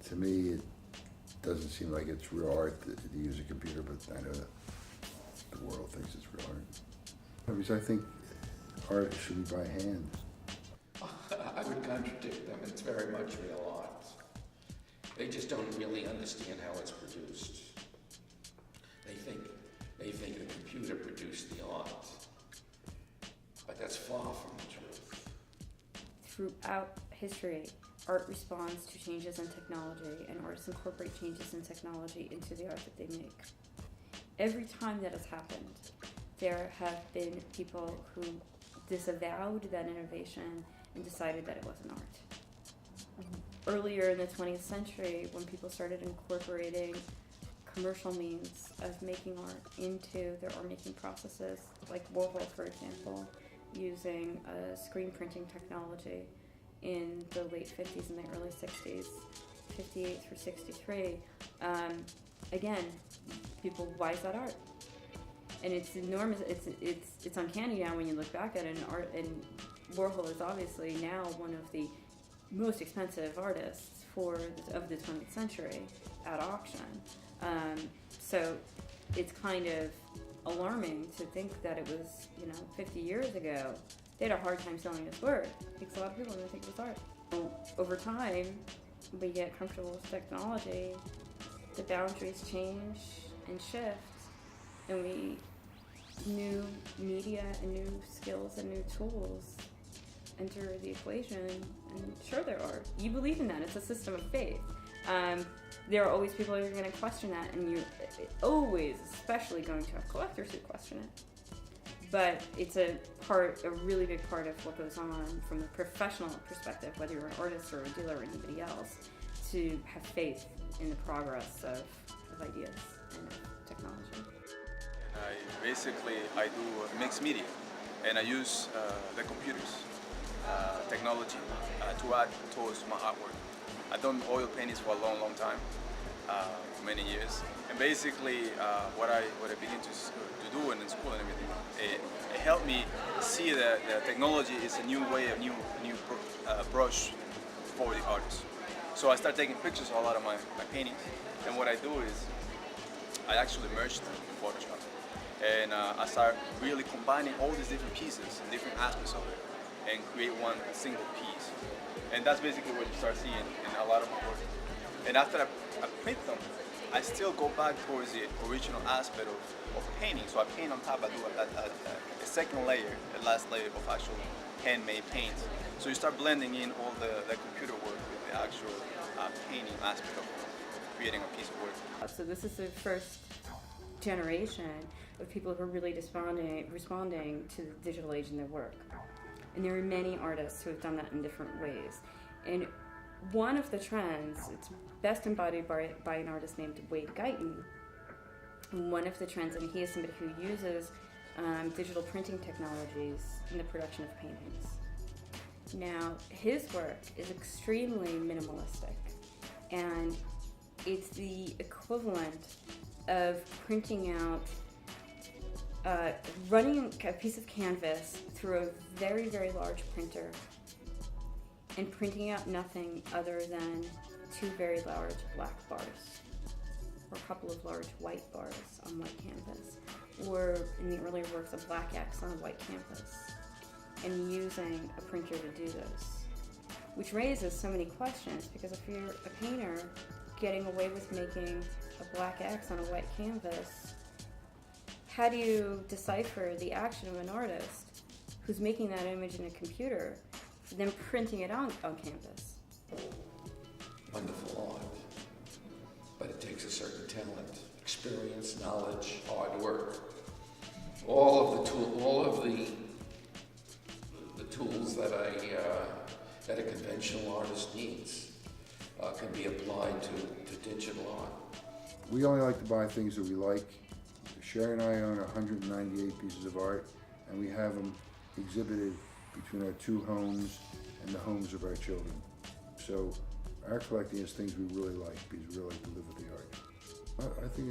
To me, it doesn't seem like it's real art to use a computer, but I know that the world thinks it's real art. Because I think art should be by hand. I would contradict them. It's very much real art. They just don't really understand how it's produced. They think the computer produced the art, but that's far from the truth. Throughout history, art responds to changes in technology, and artists incorporate changes in technology into the art that they make. Every time that has happened, there have been people who disavowed that innovation and decided that it wasn't art. Earlier in the 20th century, when people started incorporating commercial means of making art into their art making processes, like Warhol, for example, using screen printing technology in the late 50s and the early 60s, 58 through 63. Again, people, why is that art? And it's enormous. It's uncanny now when you look back at it. And Warhol is obviously now one of the most expensive artists of the 20th century at auction. So it's kind of alarming to think that it was, 50 years ago. They had a hard time selling his work because a lot of people didn't think it was art. Over time, we get comfortable with technology, the boundaries change and shift, and new media and new skills and new tools enter the equation, and sure, there are. You believe in that. It's a system of faith. There are always people who are going to question that, and you're always, especially going to have collectors who question it. But it's a really big part of what goes on from the professional perspective, whether you're an artist or a dealer or anybody else, to have faith in the progress of ideas and of technology. I do mixed media, and I use the computers technology to add towards my artwork. I've done oil paintings for a long time, many years, and basically what I began to do in school and everything, it helped me see that the technology is a new way, a new brush for the artist. So I start taking pictures of a lot of my paintings, and what I do is I actually merge them in Photoshop, and I start really combining all these different pieces and different aspects of it, and create one single piece. And that's basically what you start seeing in a lot of my work. And after I print them, I still go back towards the original aspect of painting. So I paint on top, I do a second layer, the last layer of actual handmade paints. So you start blending in all the computer work with the actual painting aspect of creating a piece of work. So this is the first generation of people who are really responding to the digital age in their work. And there are many artists who have done that in different ways. And one of the trends, it's best embodied by an artist named Wade Guyton. And one of the trends, and he is somebody who uses digital printing technologies in the production of paintings. Now, his work is extremely minimalistic, and it's the equivalent of printing out running a piece of canvas through a very, very large printer and printing out nothing other than two very large black bars or a couple of large white bars on white canvas, or in the earlier works, a black X on a white canvas, and using a printer to do this, which raises so many questions, because if you're a painter getting away with making a black X on a white canvas, how do you decipher the action of an artist who's making that image in a computer, then printing it on canvas? Wonderful art, but it takes a certain talent, experience, knowledge, hard work. All of the tools that a conventional artist needs can be applied to digital art. We only like to buy things that we like. Sherry and I own 198 pieces of art, and we have them exhibited between our two homes and the homes of our children. So our collecting is things we really like, because we really like to live with the art. I think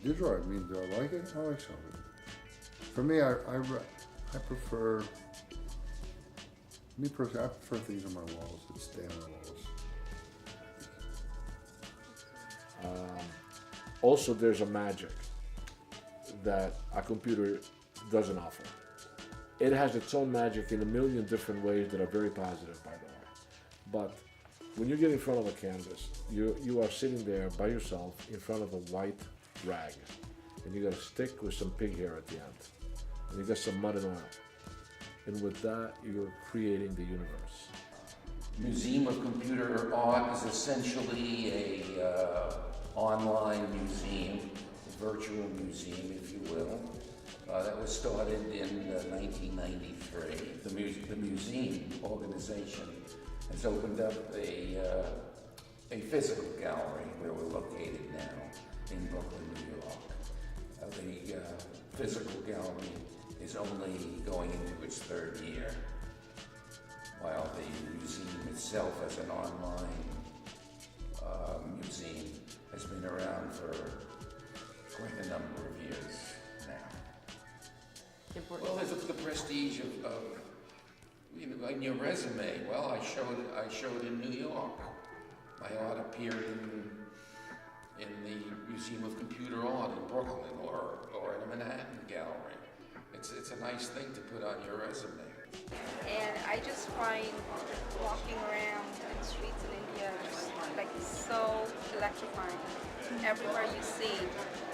digital art, do I like it? I like some of it. For me, I prefer, me personally, I prefer things on my walls that stay on the walls. Also, there's a magic that a computer doesn't offer. It has its own magic in a million different ways that are very positive, by the way. But when you get in front of a canvas, you are sitting there by yourself in front of a white rag, and you got a stick with some pig hair at the end, and you got some mud and oil. And with that, you're creating the universe. Museum of Computer Art is essentially a online museum, a virtual museum, if you will. That was started in 1993. The museum organization has opened up a physical gallery where we're located now in Brooklyn, New York. The physical gallery is only going into its third year, while the museum itself as an online museum has been around for quite a number of years now. Well, there's the prestige of you know, in your resume. Well, I showed in New York. My art appeared in the Museum of Computer Art in Brooklyn or in a Manhattan gallery. It's a nice thing to put on your resume. And I just find walking around in the streets in India just like so electrifying. Everywhere you see,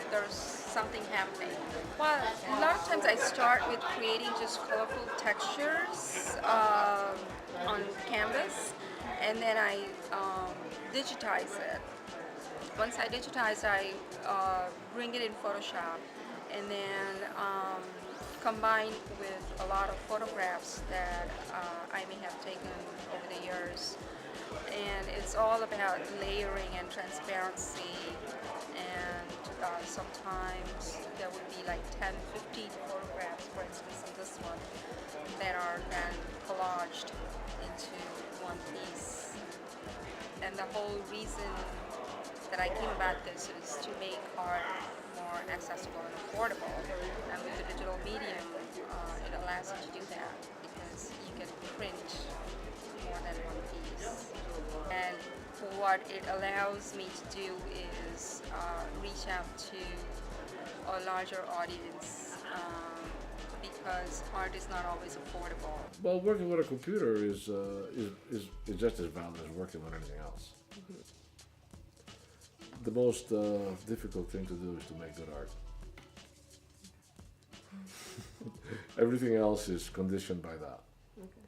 there's something happening. Well, a lot of times I start with creating just colorful textures on canvas, and then I digitize it. Once I digitize, I bring it in Photoshop, and then combined with a lot of photographs that I may have taken over the years. And it's all about layering and transparency, and sometimes there would be like 10, 15 photographs, for instance, in this one, that are then collaged into one piece. And the whole reason that I came about this is to make art more accessible and affordable. And with the digital medium, it allows you to do that because you can print more than one piece. And what it allows me to do is reach out to a larger audience because art is not always affordable. Well, working with a computer is just as valid as working with anything else. The most difficult thing to do is to make good art. Everything else is conditioned by that. Okay.